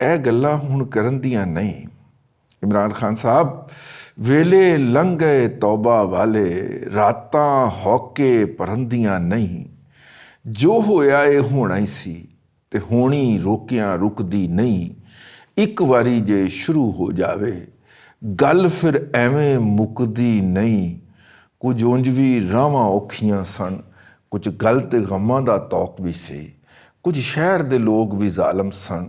ਇਹ ਗੱਲਾਂ ਹੁਣ ਕਰਨ ਦੀਆਂ ਨਹੀਂ। ਇਮਰਾਨ ਖਾਨ ਸਾਹਿਬ, ਵੇਲੇ ਲੰਘ ਗਏ ਤੌਬਾ ਵਾਲੇ, ਰਾਤਾਂ ਹੌਕੇ ਪਰੰਦੀਆਂ ਨਹੀਂ। ਜੋ ਹੋਇਆ ਇਹ ਹੋਣਾ ਹੀ ਸੀ ਤੇ ਹੋਣੀ ਰੋਕਿਆਂ ਰੁਕਦੀ ਨਹੀਂ। ਇੱਕ ਵਾਰੀ ਜੇ ਸ਼ੁਰੂ ਹੋ ਜਾਵੇ ਗੱਲ ਫਿਰ ਐਵੇਂ ਮੁੱਕਦੀ ਨਹੀਂ। ਕੁਝ ਉਂਝ ਵੀ ਰਾਵਾਂ ਔਖੀਆਂ ਸਨ, ਕੁਝ ਗਲਤ ਗਮਾਂ ਦਾ ਤੌਕ ਵੀ ਸੀ। ਕੁਝ ਸ਼ਹਿਰ ਦੇ ਲੋਕ ਵੀ ਜ਼ਾਲਮ ਸਨ,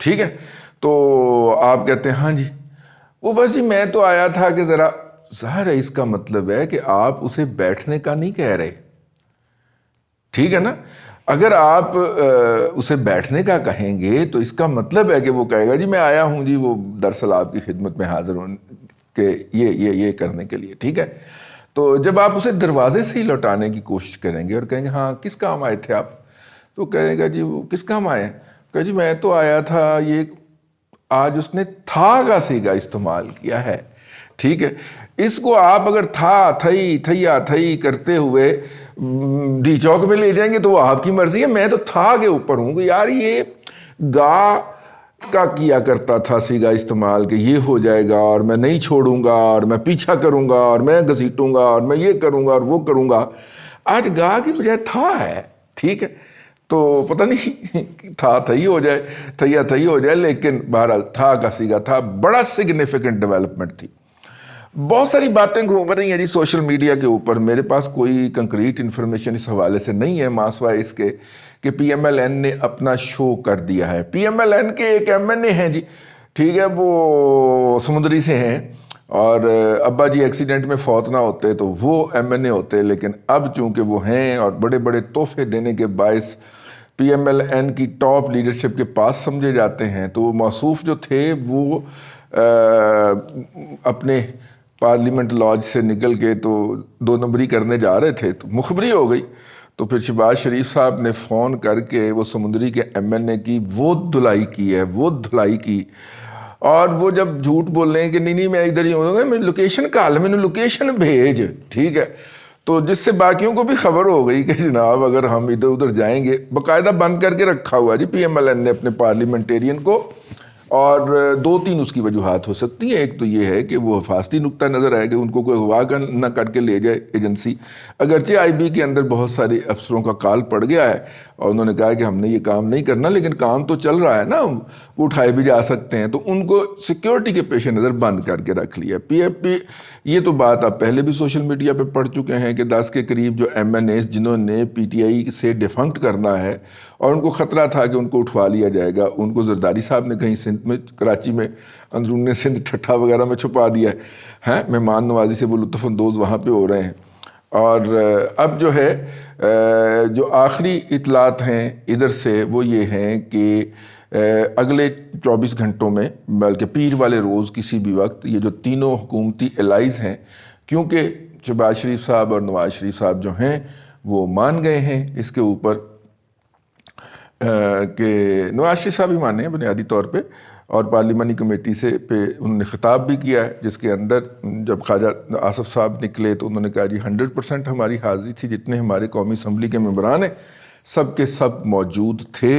ٹھیک ہے. تو آپ کہتے ہیں ہاں جی وہ بس جی میں تو آیا تھا کہ ذرا، ظاہر ہے اس کا مطلب ہے کہ آپ اسے بیٹھنے کا نہیں کہہ رہے. ٹھیک ہے نا. اگر آپ اسے بیٹھنے کا کہیں گے تو اس کا مطلب ہے کہ وہ کہے گا جی میں آیا ہوں جی وہ دراصل آپ کی خدمت میں حاضر ہوں کہ یہ کرنے کے لیے. ٹھیک ہے. تو جب آپ اسے دروازے سے ہی لوٹانے کی کوشش کریں گے اور کہیں گے ہاں کس کام آئے تھے آپ، تو کہے گا جی وہ کس کام آئے، کہ جی میں تو آیا تھا یہ. آج اس نے تھا کا سیگا استعمال کیا ہے. ٹھیک ہے. اس کو آپ اگر تھا تھئی تھیا تھئی کرتے ہوئے ڈی چوک میں لے جائیں گے تو وہ آپ کی مرضی ہے. میں تو تھا کے اوپر ہوں کہ یار یہ گا کا کیا کرتا تھا سیگا استعمال کہ یہ ہو جائے گا اور میں نہیں چھوڑوں گا اور میں پیچھا کروں گا اور میں گھسیٹوں گا اور میں یہ کروں گا اور وہ کروں گا. آج گا کی بجائے تھا ہے. ٹھیک ہے. تو پتہ نہیں تھا تھئی ہو جائے تھیا تھئی ہو جائے، لیکن بہرحال تھا کا سیگا تھا. بڑا سگنیفیکنٹ ڈیولپمنٹ تھی. بہت ساری باتیں گھوم رہی ہیں جی سوشل میڈیا کے اوپر. میرے پاس کوئی کنکریٹ انفارمیشن اس حوالے سے نہیں ہے ماں سوائے اس کے کہ پی ایم ایل این نے اپنا شو کر دیا ہے. پی ایم ایل این کے ایک ایم این اے ہیں جی. ٹھیک ہے. وہ سمندری سے ہیں اور ابا جی ایکسیڈنٹ میں فوت نہ ہوتے تو وہ ایم این اے ہوتے، لیکن اب چونکہ وہ ہیں اور بڑے بڑے تحفے دینے کے باعث پی ایم ایل این کی ٹاپ لیڈرشپ کے پاس سمجھے جاتے ہیں. تو وہ موصوف جو تھے وہ اپنے پارلیمنٹ لاج سے نکل کے تو 2 نمبری کرنے جا رہے تھے تو مخبری ہو گئی. تو پھر شہباز شریف صاحب نے فون کر کے وہ سمندری کے ایم این اے کی وہ دھلائی کی. اور وہ جب جھوٹ بول رہے ہیں کہ نہیں میں ادھر ہی ہوں، میں لوکیشن کال میں لوکیشن بھیج. ٹھیک ہے. تو جس سے باقیوں کو بھی خبر ہو گئی کہ جناب اگر ہم ادھر ادھر جائیں گے، باقاعدہ بند کر کے رکھا ہوا جی پی ایم ایل این نے اپنے پارلیمنٹیرین کو. اور 2-3 اس کی وجوہات ہو سکتی ہیں. ایک تو یہ ہے کہ وہ حفاظتی نقطہ نظر آئے کہ ان کو کوئی اغوا نہ کر کے لے جائے ایجنسی. اگرچہ آئی بی کے اندر بہت سارے افسروں کا کال پڑ گیا ہے اور انہوں نے کہا کہ ہم نے یہ کام نہیں کرنا، لیکن کام تو چل رہا ہے نا، وہ اٹھائے بھی جا سکتے ہیں. تو ان کو سیکیورٹی کے پیش نظر بند کر کے رکھ لیا. پی ایف پی یہ تو بات آپ پہلے بھی سوشل میڈیا پہ پڑھ چکے ہیں کہ 10 کے قریب جو ایم این ایز جنہوں نے پی ٹی آئی سے ڈیفنکٹ کرنا ہے اور ان کو خطرہ تھا کہ ان کو اٹھوا لیا جائے گا، ان کو زرداری صاحب نے کہیں سندھ میں کراچی میں اندرون سندھ ٹھٹھا وغیرہ میں چھپا دیا ہے. مہمان نوازی سے وہ لطف اندوز وہاں پہ ہو رہے ہیں. اور اب جو ہے جو آخری اطلاعات ہیں ادھر سے وہ یہ ہیں کہ اگلے 24 گھنٹوں میں بلکہ پیر والے روز کسی بھی وقت یہ جو تینوں حکومتی الائز ہیں، کیونکہ شہباز شریف صاحب اور نواز شریف صاحب جو ہیں وہ مان گئے ہیں اس کے اوپر کہ نواز شریف صاحب ہی مانے ہیں بنیادی طور پہ، اور پارلیمانی کمیٹی سے پہ انہوں نے خطاب بھی کیا ہے جس کے اندر جب خواجہ آصف صاحب نکلے تو انہوں نے کہا جی 100% ہماری حاضری تھی، جتنے ہمارے قومی اسمبلی کے ممبران ہیں سب کے سب موجود تھے.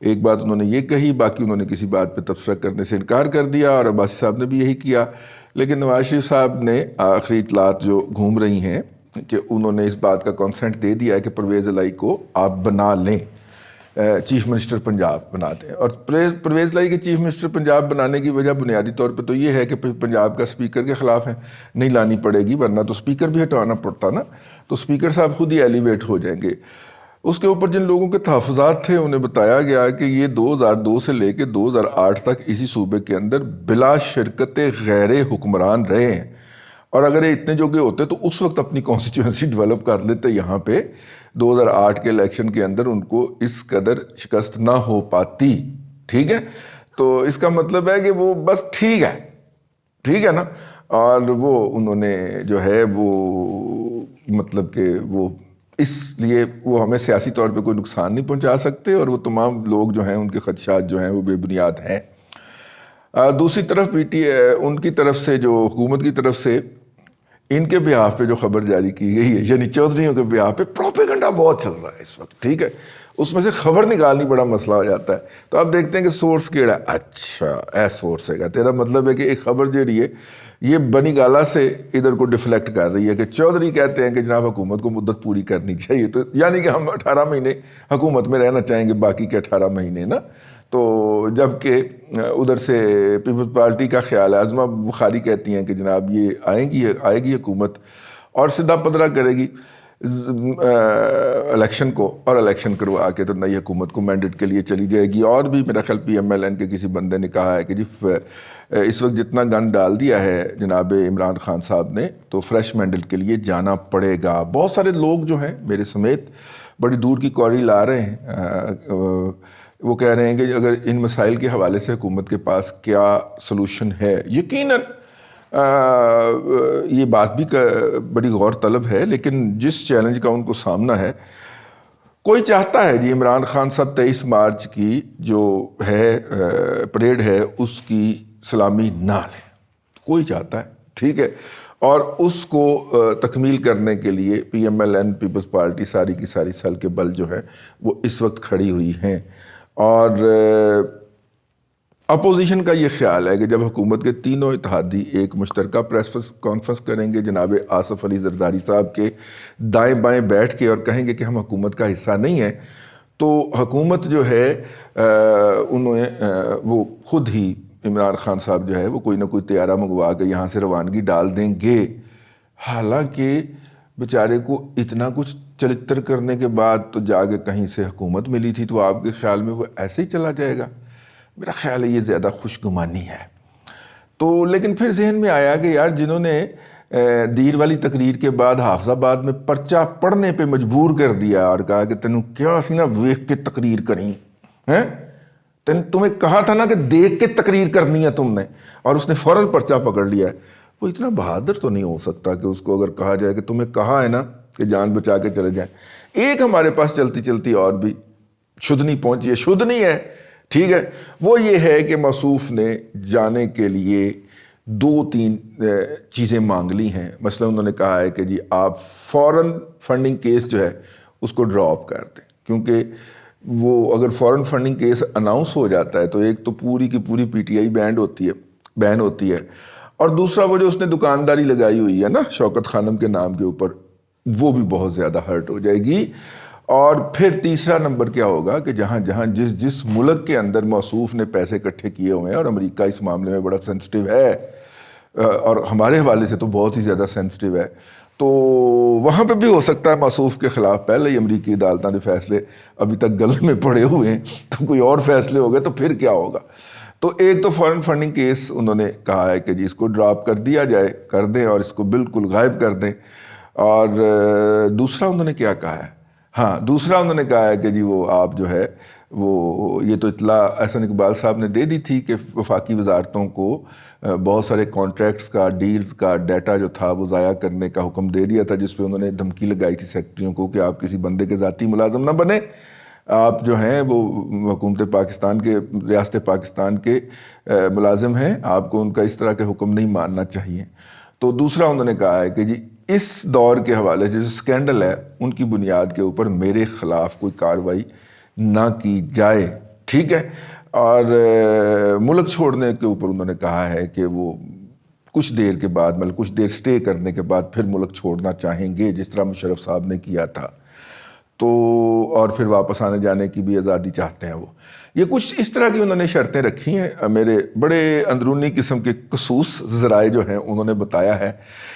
ایک بات انہوں نے یہ کہی، باقی انہوں نے کسی بات پہ تبصرہ کرنے سے انکار کر دیا، اور عباسی صاحب نے بھی یہی کیا. لیکن نواز شریف صاحب نے آخری اطلاعات جو گھوم رہی ہیں کہ انہوں نے اس بات کا کنسنٹ دے دیا ہے کہ پرویز الہی کو آپ بنا لیں، چیف منسٹر پنجاب بنا دیں. اور پرویز الہی کے چیف منسٹر پنجاب بنانے کی وجہ بنیادی طور پہ تو یہ ہے کہ پنجاب کا اسپیکر کے خلاف ہے، نہیں لانی پڑے گی، ورنہ تو اسپیکر بھی ہٹانا پڑتا نا، تو اسپیکر صاحب خود ہی ایلیویٹ ہو جائیں گے. اس کے اوپر جن لوگوں کے تحفظات تھے انہیں بتایا گیا کہ یہ 2002 سے لے کے 2008 تک اسی صوبے کے اندر بلا شرکت غیر حکمران رہے ہیں، اور اگر یہ اتنے جوگے ہوتے تو اس وقت اپنی کانسٹیٹیوئنسی ڈیولپ کر لیتے. یہاں پہ 2008 کے الیکشن کے اندر ان کو اس قدر شکست نہ ہو پاتی. ٹھیک ہے. تو اس کا مطلب ہے کہ وہ بس ٹھیک ہے نا. اور وہ انہوں نے جو ہے وہ مطلب کہ وہ اس لیے وہ ہمیں سیاسی طور پہ کوئی نقصان نہیں پہنچا سکتے، اور وہ تمام لوگ جو ہیں ان کے خدشات جو ہیں وہ بے بنیاد ہیں. دوسری طرف ان کی طرف سے جو حکومت کی طرف سے ان کے بیہاف پہ جو خبر جاری کی گئی ہے، یعنی چودھریوں کے بیہاف پہ پروپیگنڈا بہت چل رہا ہے اس وقت. ٹھیک ہے. اس میں سے خبر نکالنی بڑا مسئلہ ہو جاتا ہے. تو آپ دیکھتے ہیں کہ سورس کیڑا ہے، اچھا اے سورس ہے گا، تیرا مطلب ہے کہ ایک خبر جیڑی ہے یہ بنی گالا سے ادھر کو ڈیفلیکٹ کر رہی ہے کہ چودھری کہتے ہیں کہ جناب حکومت کو مدت پوری کرنی چاہیے، تو یعنی کہ ہم 18 مہینے حکومت میں رہنا چاہیں گے، باقی کے 18 مہینے نا. تو جب کہ ادھر سے پیپلز پارٹی کا خیال ہے، عظمہ بخاری کہتی ہیں کہ جناب یہ آئے گی حکومت اور سدھا پدرا کرے گی. الیکشن کو اور الیکشن کروا کے تو نئی حکومت کو مینڈیٹ کے لیے چلی جائے گی. اور بھی میرا خیال پی ایم ایل این کے کسی بندے نے کہا ہے کہ جی اس وقت جتنا گن ڈال دیا ہے جناب عمران خان صاحب نے تو فریش مینڈیٹ کے لیے جانا پڑے گا. بہت سارے لوگ جو ہیں میرے سمیت بڑی دور کی کوری لا رہے ہیں. وہ کہہ رہے ہیں کہ اگر ان مسائل کے حوالے سے حکومت کے پاس کیا سلوشن ہے. یقیناً یہ بات بھی بڑی غور طلب ہے، لیکن جس چیلنج کا ان کو سامنا ہے، کوئی چاہتا ہے جی عمران خان صاحب 23 مارچ کی جو ہے پریڈ ہے اس کی سلامی نہ لیں. کوئی چاہتا ہے، ٹھیک ہے، اور اس کو تکمیل کرنے کے لیے پی ایم ایل این پیپلز پارٹی ساری کی ساری سل کے بل جو ہے وہ اس وقت کھڑی ہوئی ہیں. اور اپوزیشن کا یہ خیال ہے کہ جب حکومت کے تینوں اتحادی ایک مشترکہ پریس کانفرنس کریں گے جناب آصف علی زرداری صاحب کے دائیں بائیں بیٹھ کے اور کہیں گے کہ ہم حکومت کا حصہ نہیں ہیں، تو حکومت جو ہے وہ خود ہی عمران خان صاحب جو ہے وہ کوئی نہ کوئی طیارہ منگوا کے یہاں سے روانگی ڈال دیں گے. حالانکہ بیچارے کو اتنا کچھ چلتر کرنے کے بعد تو جا کے کہیں سے حکومت ملی تھی، تو آپ کے خیال میں وہ ایسے ہی چلا جائے گا؟ میرا خیال ہے یہ زیادہ خوشگمانی ہے. تو لیکن پھر ذہن میں آیا کہ یار جنہوں نے دیر والی تقریر کے بعد حافظ آباد میں پرچہ پڑھنے پہ مجبور کر دیا اور کہا کہ تینوں کیا سی نا ویکھ کے تقریر کریں، تمہیں کہا تھا نا کہ دیکھ کے تقریر کرنی ہے تم نے، اور اس نے فوراً پرچہ پکڑ لیا ہے. وہ اتنا بہادر تو نہیں ہو سکتا کہ اس کو اگر کہا جائے کہ تمہیں کہا ہے نا کہ جان بچا کے چلے جائیں. ایک ہمارے پاس چلتی چلتی اور بھی شدنی پہنچی ہے، شدنی ہے، ٹھیک ہے. وہ یہ ہے کہ موصوف نے جانے کے لیے 2-3 چیزیں مانگ لی ہیں. مثلا انہوں نے کہا ہے کہ جی آپ فوراً فنڈنگ کیس جو ہے اس کو ڈراپ کر دیں، کیونکہ وہ اگر فوراً فنڈنگ کیس اناؤنس ہو جاتا ہے تو ایک تو پوری کی پوری پی ٹی آئی بین ہوتی ہے، اور دوسرا وہ جو اس نے دکانداری لگائی ہوئی ہے نا شوکت خانم کے نام کے اوپر، وہ بھی بہت زیادہ ہرٹ ہو جائے گی. اور پھر تیسرا نمبر کیا ہوگا کہ جہاں جس ملک کے اندر موصوف نے پیسے اکٹھے کیے ہوئے ہیں، اور امریکہ اس معاملے میں بڑا سینسٹیو ہے اور ہمارے حوالے سے تو بہت ہی زیادہ سینسٹیو ہے، تو وہاں پہ بھی ہو سکتا ہے موصوف کے خلاف پہلے ہی امریکی عدالتوں نے فیصلے ابھی تک گلے میں پڑے ہوئے ہیں، تو کوئی اور فیصلے ہو گئے تو پھر کیا ہوگا. تو ایک تو فورن فنڈنگ کیس انہوں نے کہا ہے کہ جی اس کو ڈراپ کر دیا جائے، کر دیں اور اس کو بالکل غائب کر دیں. اور دوسرا انہوں نے کیا کہا ہے، دوسرا انہوں نے کہا ہے کہ جی وہ آپ جو ہے وہ یہ تو اطلاع احسن اقبال صاحب نے دے دی تھی کہ وفاقی وزارتوں کو بہت سارے کانٹریکٹس کا، ڈیلز کا ڈیٹا جو تھا وہ ضائع کرنے کا حکم دے دیا تھا، جس پہ انہوں نے دھمکی لگائی تھی سیکرٹریوں کو کہ آپ کسی بندے کے ذاتی ملازم نہ بنیں، آپ جو ہیں وہ حکومت پاکستان کے، ریاست پاکستان کے ملازم ہیں، آپ کو ان کا اس طرح کے حکم نہیں ماننا چاہیے. تو دوسرا انہوں نے کہا ہے کہ جی اس دور کے حوالے سے جو سکینڈل ہے ان کی بنیاد کے اوپر میرے خلاف کوئی کارروائی نہ کی جائے، ٹھیک ہے. اور ملک چھوڑنے کے اوپر انہوں نے کہا ہے کہ وہ کچھ دیر کے بعد، مطلب کچھ دیر سٹے کرنے کے بعد پھر ملک چھوڑنا چاہیں گے، جس طرح مشرف صاحب نے کیا تھا. تو اور پھر واپس آنے جانے کی بھی آزادی چاہتے ہیں وہ. یہ کچھ اس طرح کی انہوں نے شرطیں رکھی ہیں. میرے بڑے اندرونی قسم کے خصوص ذرائع جو ہیں انہوں نے بتایا ہے.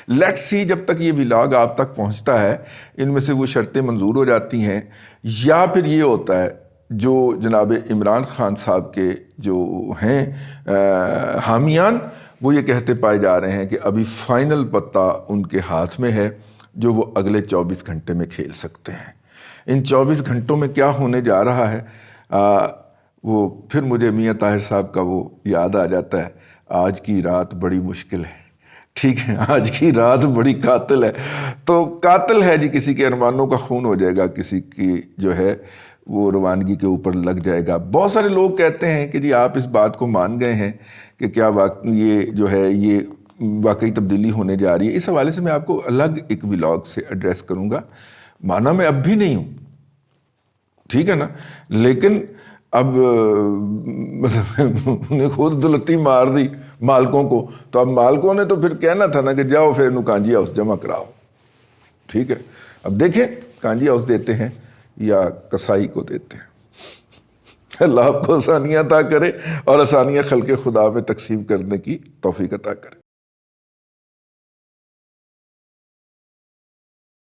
لیٹ سی جب تک یہ ولاگ آپ تک پہنچتا ہے ان میں سے وہ شرطیں منظور ہو جاتی ہیں، یا پھر یہ ہوتا ہے جو جناب عمران خان صاحب کے جو ہیں حامیان، وہ یہ کہتے پائے جا رہے ہیں کہ ابھی فائنل پتہ ان کے ہاتھ میں ہے جو وہ اگلے 24 گھنٹے میں کھیل سکتے ہیں. ان 24 گھنٹوں میں کیا ہونے جا رہا ہے وہ پھر مجھے میاں طاہر صاحب کا وہ یاد آ جاتا ہے، آج کی رات بڑی مشکل ہے، ٹھیک ہے، آج کی رات بڑی قاتل ہے. تو قاتل ہے جی، کسی کے ارمانوں کا خون ہو جائے گا، کسی کی جو ہے وہ روانگی کے اوپر لگ جائے گا. بہت سارے لوگ کہتے ہیں کہ جی آپ اس بات کو مان گئے ہیں کہ کیا یہ جو ہے یہ واقعی تبدیلی ہونے جا رہی ہے. اس حوالے سے میں آپ کو الگ ایک ولاگ سے ایڈریس کروں گا. مانا میں اب بھی نہیں ہوں، ٹھیک ہے نا، لیکن اب مطلب نے خود دلتی مار دی مالکوں کو، تو اب مالکوں نے تو پھر کہنا تھا نا کہ جاؤ پھر انہوں کانجی ہاؤس جمع کراؤ، ٹھیک ہے. اب دیکھیں کانجی ہاؤس دیتے ہیں یا کسائی کو دیتے ہیں. اللہ آپ کو آسانیاں عطا کرے اور آسانیاں خلق خدا میں تقسیم کرنے کی توفیق عطا کرے.